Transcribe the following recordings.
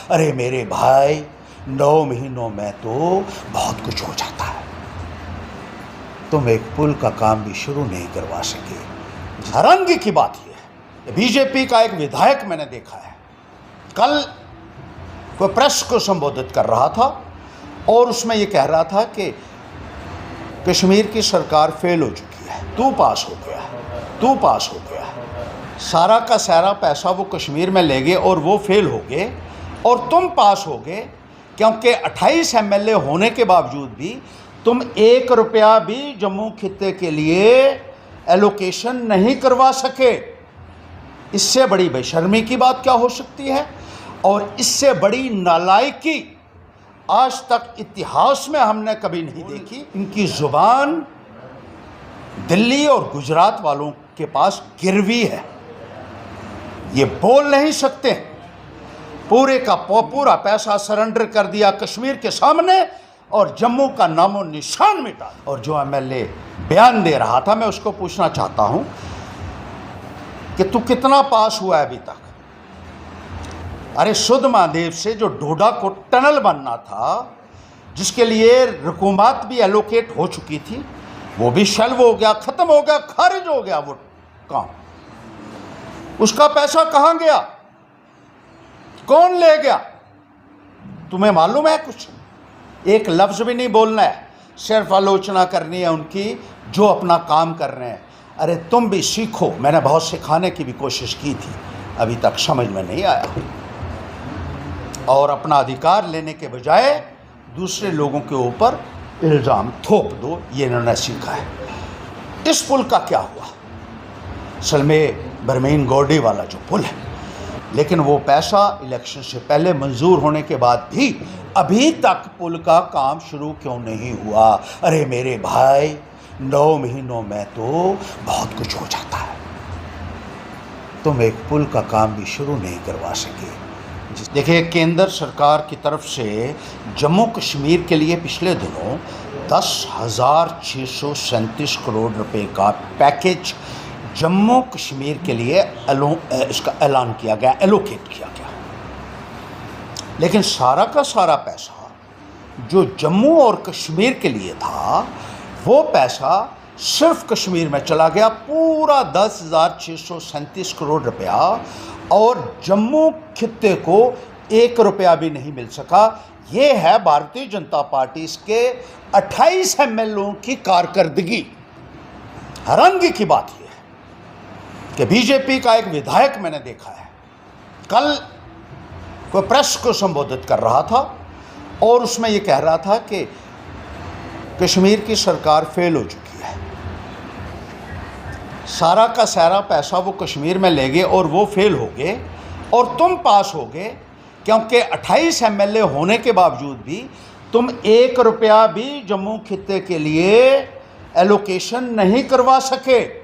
अरे मेरे भाई, 9 महीनों में तो बहुत कुछ हो जाता है। तुम एक पुल का काम भी शुरू नहीं करवा सके। हैरानगी की बात यह है, बीजेपी का एक विधायक मैंने देखा है, कल कोई प्रेस को संबोधित कर रहा था और उसमें यह कह रहा था कि कश्मीर की सरकार फेल हो चुकी है, तू पास हो गया, तू पास हो गया। सारा का सारा पैसा वो कश्मीर में ले गए और वो फेल हो गए और तुम पास हो गए, क्योंकि 28 MLA होने के बावजूद भी तुम 1 रुपया भी जम्मू खित्ते के लिए एलोकेशन नहीं करवा सके। इससे बड़ी बेशर्मी की बात क्या हो सकती है? और इससे बड़ी नालायकी आज तक इतिहास में हमने कभी नहीं देखी। इनकी जुबान दिल्ली और गुजरात वालों के पास गिरवी है, ये बोल नहीं सकते। पूरे का पूरा पैसा सरेंडर कर दिया कश्मीर के सामने और जम्मू का नामो निशान मिटा। और जो MLA बयान दे रहा था, मैं उसको पूछना चाहता हूं कि तू कितना पास हुआ है अभी तक? अरे सुध महादेव से जो डोडा को टनल बनना था, जिसके लिए रकूमात भी एलोकेट हो चुकी थी, वो भी शेल्व हो गया, खत्म हो गया, खारिज हो गया वो काम। उसका पैसा कहां गया? कौन ले गया? तुम्हें मालूम है कुछ? एक लफ्ज भी नहीं बोलना है, सिर्फ आलोचना करनी है उनकी जो अपना काम कर रहे हैं। अरे तुम भी सीखो, मैंने बहुत सिखाने की भी कोशिश की थी, अभी तक समझ में नहीं आया। और अपना अधिकार लेने के बजाय दूसरे लोगों के ऊपर इल्ज़ाम थोप दो, ये इन्होंने सीखा है। इस पुल का क्या हुआ? असल में बरमीन गौडी वाला जो पुल है, लेकिन वो पैसा इलेक्शन से पहले मंजूर होने के बाद भी अभी तक पुल का काम शुरू क्यों नहीं हुआ? अरे मेरे भाई, 9 महीनों में तो बहुत कुछ हो जाता है। तुम एक पुल का काम भी शुरू नहीं करवा सके। देखिए, केंद्र सरकार की तरफ से जम्मू कश्मीर के लिए पिछले दिनों 10,637 करोड़ रुपए का पैकेज जम्मू कश्मीर के लिए इसका ऐलान किया गया, एलोकेट किया गया। लेकिन सारा का सारा पैसा जो जम्मू और कश्मीर के लिए था, वो पैसा सिर्फ कश्मीर में चला गया, पूरा 10,637 करोड़ रुपया, और जम्मू खित्ते को 1 रुपया भी नहीं मिल सका। ये है भारतीय जनता पार्टी के 28 MLA की कारकर्दगी। हैरानगी की बात यह है कि बीजेपी का एक विधायक मैंने देखा है, कल कोई प्रेस को संबोधित कर रहा था और उसमें यह कह रहा था कि कश्मीर की सरकार फेल हो चुकी है। सारा का सारा पैसा वो कश्मीर में ले गए और वो फेल हो गए और तुम पास हो गए, क्योंकि 28 MLA होने के बावजूद भी तुम 1 रुपया भी जम्मू खित्ते के लिए एलोकेशन नहीं करवा सके।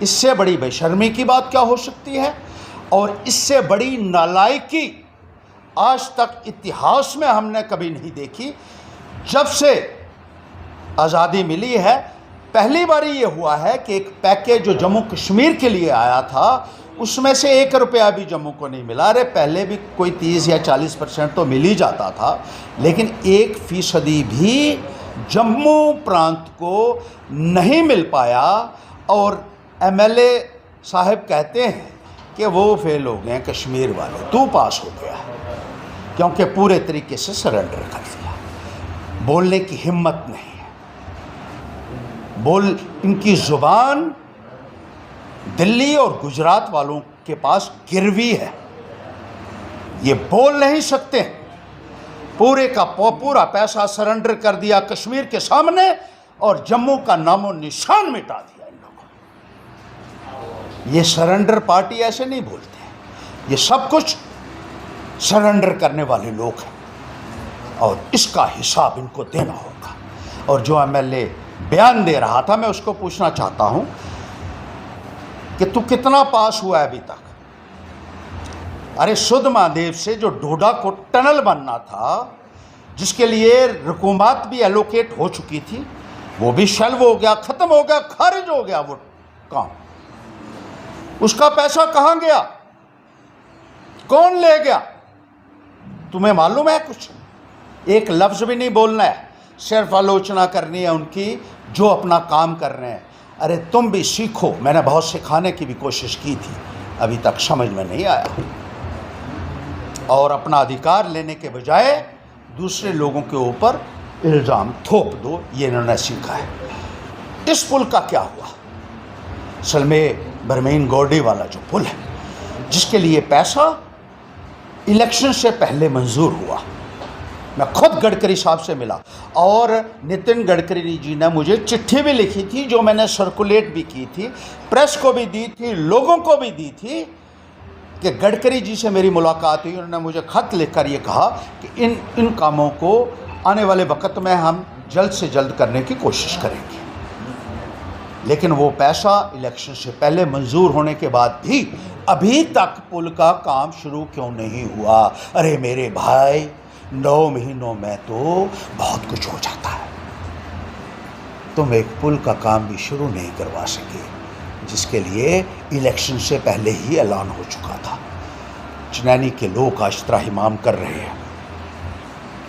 इससे बड़ी बेशर्मी की बात क्या हो सकती है? और इससे बड़ी नालायकी आज तक इतिहास में हमने कभी नहीं देखी। जब से आज़ादी मिली है, पहली बार ये हुआ है कि एक पैकेज जो जम्मू कश्मीर के लिए आया था, उसमें से 1 रुपया भी जम्मू को नहीं मिला। अरे पहले भी कोई 30 या 40% तो मिल ही जाता था, लेकिन 1% भी जम्मू प्रांत को नहीं मिल पाया। और MLA साहब कहते हैं कि वो फेल हो गए कश्मीर वाले, तू पास हो गया, क्योंकि पूरे तरीके से सरेंडर कर दिया। बोलने की हिम्मत नहीं है। इनकी जुबान दिल्ली और गुजरात वालों के पास गिरवी है, ये बोल नहीं सकते। पूरे का पूरा पैसा सरेंडर कर दिया कश्मीर के सामने और जम्मू का नामो निशान मिटा दिया इन लोगों ने। ये सरेंडर पार्टी ऐसे नहीं बोलते, ये सब कुछ सरेंडर करने वाले लोग हैं और इसका हिसाब इनको देना होगा। और जो MLA बयान दे रहा था, मैं उसको पूछना चाहता हूं कि तू कितना पास हुआ है अभी तक? अरे सुध महादेव से जो डोडा को टनल बनना था, जिसके लिए रकूमात भी एलोकेट हो चुकी थी, वो भी शेल्व हो गया, खत्म हो गया, खारिज हो गया वो काम। उसका पैसा कहां गया? कौन ले गया? तुम्हें मालूम है कुछ? एक लफ्ज़ भी नहीं बोलना है, सिर्फ आलोचना करनी है उनकी जो अपना काम कर रहे हैं। अरे तुम भी सीखो, मैंने बहुत सिखाने की भी कोशिश की थी, अभी तक समझ में नहीं आया। और अपना अधिकार लेने के बजाय दूसरे लोगों के ऊपर इल्ज़ाम थोप दो, ये इन्होंने सीखा है। इस पुल का क्या हुआ? असल में बरमीन गोडी वाला जो पुल है, जिसके लिए पैसा इलेक्शन से पहले मंजूर हुआ, मैं खुद गडकरी साहब से मिला और नितिन गडकरी जी ने मुझे चिट्ठी भी लिखी थी, जो मैंने सर्कुलेट भी की थी, प्रेस को भी दी थी, लोगों को भी दी थी कि गडकरी जी से मेरी मुलाकात हुई। उन्होंने मुझे ख़त लिखकर ये कहा कि इन कामों को आने वाले वक्त में हम जल्द से जल्द करने की कोशिश करेंगे। लेकिन वो पैसा इलेक्शन से पहले मंजूर होने के बाद भी अभी तक पुल का काम शुरू क्यों नहीं हुआ? अरे मेरे भाई, 9 महीनों में तो बहुत कुछ हो जाता है। तुम एक पुल का काम भी शुरू नहीं करवा सके, जिसके लिए इलेक्शन से पहले ही ऐलान हो चुका था। चनैनी के लोग आज त्राहिमाम कर रहे हैं,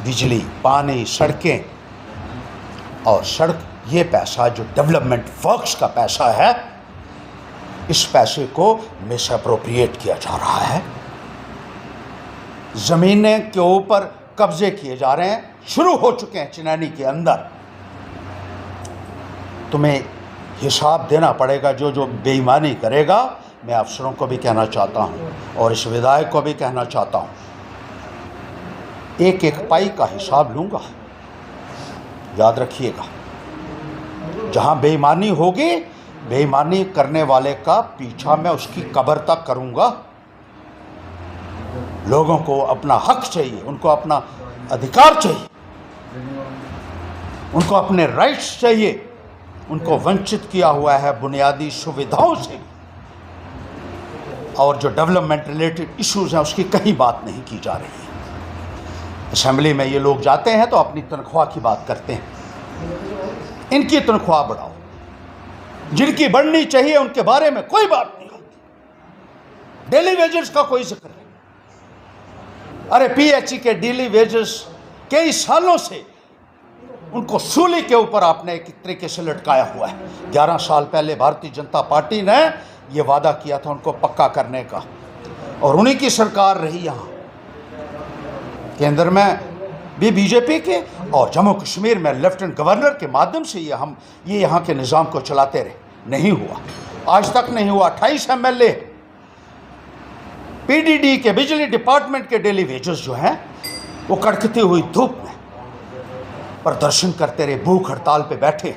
बिजली, पानी, सड़कें, और सड़क, ये पैसा जो डेवलपमेंट वर्क्स का पैसा है, इस पैसे को मिस अप्रोप्रिएट किया जा रहा है। ज़मीनें के ऊपर कब्जे किए जा रहे हैं, शुरू हो चुके हैं चनैनी के अंदर। तुम्हें हिसाब देना पड़ेगा जो जो बेईमानी करेगा। मैं अफसरों को भी कहना चाहता हूँ और इस विधायक को भी कहना चाहता हूँ, एक एक पाई का हिसाब लूँगा। याद रखिएगा, जहाँ बेईमानी होगी, बेईमानी करने वाले का पीछा मैं उसकी कब्र तक करूँगा। लोगों को अपना हक चाहिए, उनको अपना अधिकार चाहिए, उनको अपने राइट्स चाहिए। उनको वंचित किया हुआ है बुनियादी सुविधाओं से, और जो डेवलपमेंट रिलेटेड इश्यूज हैं उसकी कहीं बात नहीं की जा रही है। असेंबली में ये लोग जाते हैं तो अपनी तनख्वाह की बात करते हैं, इनकी तनख्वाह बढ़ाओ। जिनकी बढ़नी चाहिए उनके बारे में कोई बात नहीं होती। डेली वेजेस का कोई जिक्र नहीं। अरे पीएचई के डेली वेजेस कई सालों से उनको सूली के ऊपर आपने एक तरीके से लटकाया हुआ है। 11 साल पहले भारतीय जनता पार्टी ने ये वादा किया था उनको पक्का करने का, और उन्हीं की सरकार रही यहाँ। केंद्र में भी बीजेपी के, और जम्मू कश्मीर में लेफ्टिनेंट गवर्नर के माध्यम से ये यहाँ के निज़ाम को चलाते रहे। नहीं हुआ, आज तक नहीं हुआ। 28 MLA पीडीडी के, बिजली डिपार्टमेंट के डेली वेजेस जो हैं वो कड़कती हुई धूप में प्रदर्शन करते रहे, भूख हड़ताल पे बैठे,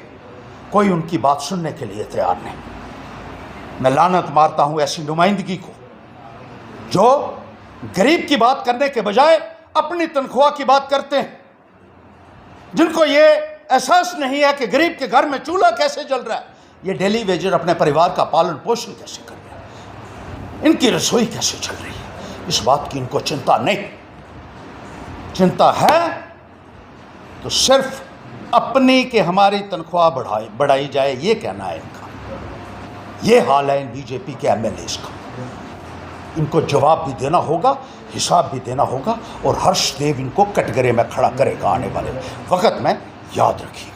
कोई उनकी बात सुनने के लिए तैयार नहीं। मैं लानत मारता हूँ ऐसी नुमाइंदगी को जो गरीब की बात करने के बजाय अपनी तनख्वाह की बात करते हैं, जिनको ये एहसास नहीं है कि गरीब के घर में चूल्हा कैसे जल रहा है, ये डेली वेजर अपने परिवार का पालन पोषण कैसे कर रहे हैं, इनकी रसोई कैसे चल रही है, इस बात की इनको चिंता नहीं। चिंता है तो सिर्फ अपनी कि हमारी तनख्वाह बढ़ाई जाए, ये कहना है इनका। ये हाल है इन बीजेपी के MLAs का। इनको जवाब भी देना होगा, हिसाब भी देना होगा, और हर्षदेव इनको कटघरे में खड़ा करेगा आने वाले वक्त में, याद रखिए।